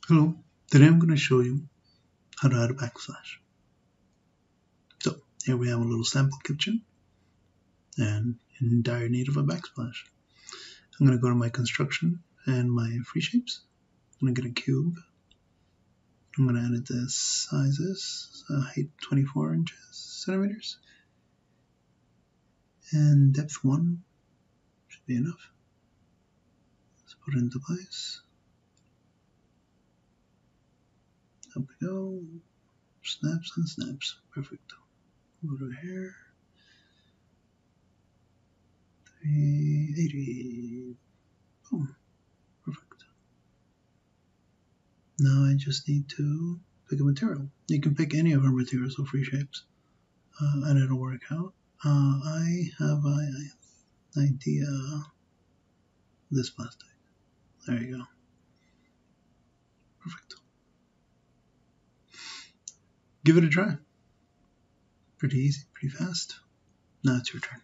Hello, today I'm going to show you how to add a backsplash. So here we have a little sample kitchen and in dire need of a backsplash. I'm going to go to my construction and my free shapes. I'm going to get a cube. I'm going to edit the sizes, height 24 centimeters, and depth 1 should be enough. Let's put it into place. Up we go. Snaps and snaps. Perfect. Go to here. 380. Boom. Perfect. Now I just need to pick a material. You can pick any of our materials or free shapes, and it'll work out. I have an idea. This plastic. There you go. Perfect. Give it a try. Pretty easy, pretty fast. Now it's your turn.